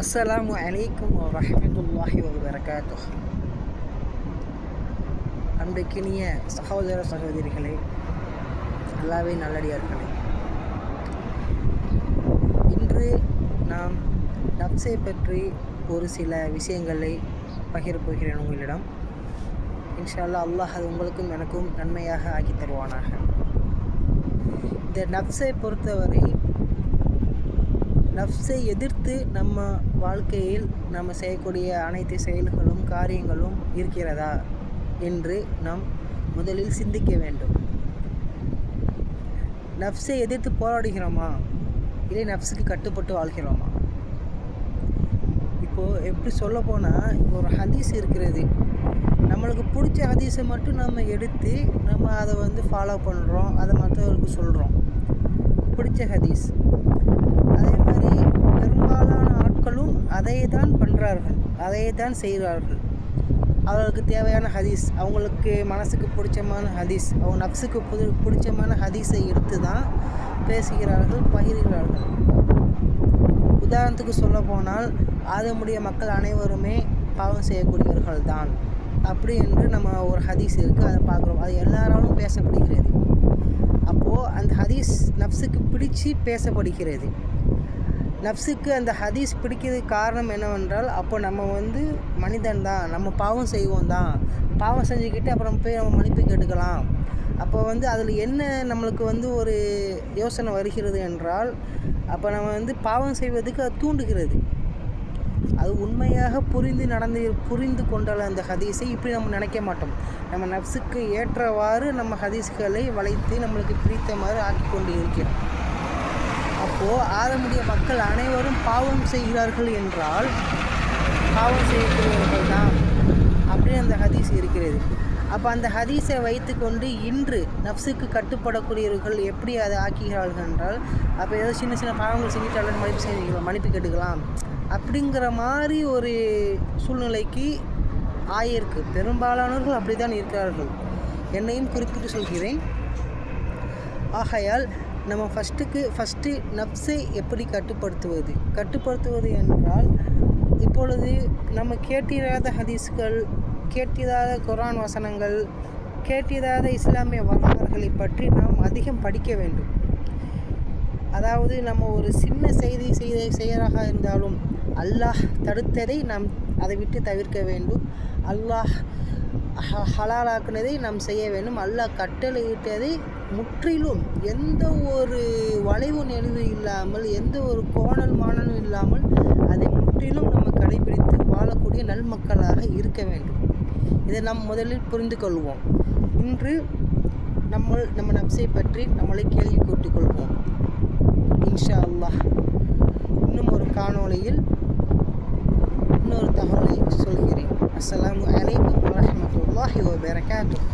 அஸ்ஸலாமு அலைக்கும் வரஹ்மத்துல்லாஹி வபரகாத்துஹ். அன்றைக்கினிய சகோதர சகோதரிகளே, அல்லாஹ்வே நல்லடியார்களே, இன்று நாம் நப்ஸை பற்றி ஒரு சில விஷயங்களை பகிரப் போகிறேன் உங்களிடம். இன்ஷா அல்லாஹ், அல்லாஹ் அது உங்களுக்கும் எனக்கும் நன்மையாக ஆக்கி தருவானாக. இந்த நப்ஸை பொறுத்தவரை, நப்ஸை எதிர்த்து நம்ம வாழ்க்கையில் நம்ம செய்யக்கூடிய அனைத்து செயல்களும் காரியங்களும் இருக்கிறதா என்று நாம் முதலில் சிந்திக்க வேண்டும். நப்ஸை எதிர்த்து போராடுகிறோமா, இல்லை நப்ஸுக்கு கட்டுப்பட்டு வாழ்கிறோமா? இப்போது எப்படி சொல்ல போனால், ஒரு ஹதீஸ் இருக்கிறது, நம்மளுக்கு பிடிச்ச ஹதீஸை மட்டும் நம்ம எடுத்து நம்ம அதை ஃபாலோ பண்ணுறோம், அதை மற்றவர்களுக்கு சொல்கிறோம், பிடிச்ச ஹதீஸ். அதே மாதிரி பெரும்பாலான ஆட்களும் அதை தான் பண்ணுறார்கள், அதை தான் செய்கிறார்கள். அவர்களுக்கு தேவையான ஹதீஸ், அவங்களுக்கு மனசுக்கு பிடிச்சமான ஹதீஸ், அவங்க நப்ஸுக்கு பிடிச்சமான ஹதீஸை எடுத்து தான் பேசுகிறார்கள், பகிர்கிறார்கள். உதாரணத்துக்கு சொல்ல போனால், ஆதமுடைய மக்கள் அனைவருமே பாவம் செய்யக்கூடியவர்கள் தான் அப்படி என்று நம்ம ஒரு ஹதீஸ் இருக்குது, அதை பார்க்குறோம். அது எல்லாராலும் பேசப்படுகிறது. அப்போது அந்த ஹதீஸ் நப்ஸுக்கு பிடிச்சி பேசப்படுகிறது. நப்ஸுக்கு அந்த ஹதீஸ் பிடிக்கிறதுக்கு காரணம் என்னவென்றால், அப்போ நம்ம மனிதன் தான், நம்ம பாவம் செய்வோம் தான், பாவம் செஞ்சுக்கிட்டு அப்புறம் போய் நம்ம மன்னிப்பு கேட்டுக்கலாம். அப்போ அதில் என்ன நம்மளுக்கு ஒரு யோசனை வருகிறது என்றால், அப்போ நம்ம பாவம் செய்வதுக்கு அது தூண்டுகிறது. அது உண்மையாக புரிந்து கொண்டால் அந்த ஹதீஸை இப்படி நம்ம நினைக்க மாட்டோம். நம்ம நப்ஸுக்கு ஏற்றவாறு நம்ம ஹதீஸ்களை வளைத்து நம்மளுக்கு பிடித்த மாதிரி ஆக்கி கொண்டு இருக்கிறோம். அப்போது ஆதமுடைய மக்கள் அனைவரும் பாவம் செய்கிறார்கள் என்றால், பாவம் செய்யக்கூடியவர்கள் தான் அப்படின்னு அந்த ஹதீஸ் இருக்கிறது. அப்போ அந்த ஹதீஸை வைத்து கொண்டு இன்று நப்ஸுக்கு கட்டுப்படக்கூடியவர்கள் எப்படி அதை ஆக்குகிறார்கள் என்றால், அப்போ ஏதோ சின்ன சின்ன பாவங்கள் செஞ்சுட்டாலும் மன்னிப்பு கேட்டுக்கலாம் அப்படிங்கிற மாதிரி ஒரு சூழ்நிலைக்கு ஆயிருக்கு. பெரும்பாலானவர்கள் அப்படி தான் இருக்கிறார்கள், என்னையும் குறிப்பிட்டு சொல்கிறேன். ஆகையால் நம்ம ஃபஸ்ட்டு நப்ஸை எப்படி கட்டுப்படுத்துவது என்றால், இப்பொழுது நம்ம கேட்டிராத ஹதீஸ்கள், கேட்டிராத குர்ஆன் வசனங்கள், கேட்டிராத இஸ்லாமிய வரலாறுகளை பற்றி நாம் அதிகம் படிக்க வேண்டும். அதாவது நம்ம ஒரு சின்ன செய்யறாக இருந்தாலும் அல்லாஹ் தடுத்ததை நாம் அதை விட்டு தவிர்க்க வேண்டும். அல்லாஹ் ஹலாலாக்குனதை நாம் செய்ய வேண்டும். அல்லாஹ் கட்டளையிட்டதை முற்றிலும் எந்த ஒரு வளைவு நெளிவு இல்லாமல், எந்த ஒரு கோணல் மாணலும் இல்லாமல் அதை முற்றிலும் நம்ம கடைபிடித்து வாழக்கூடிய நல்மக்களாக இருக்க வேண்டும். இதை நாம் முதலில் புரிந்து கொள்வோம். இன்று நம்ம நப்ஸை பற்றி நம்மளை கேள்வி கேட்டுக்கொள்வோம். இன்ஷா அல்லாஹ் இன்னும் ஒரு காணொளியில் இன்னொரு தகவலை சொல்கிறேன். அஸ்ஸலாமு அலைக்கும் வரஹ்மத்துல்லாஹி வபரகாத்துஹ்.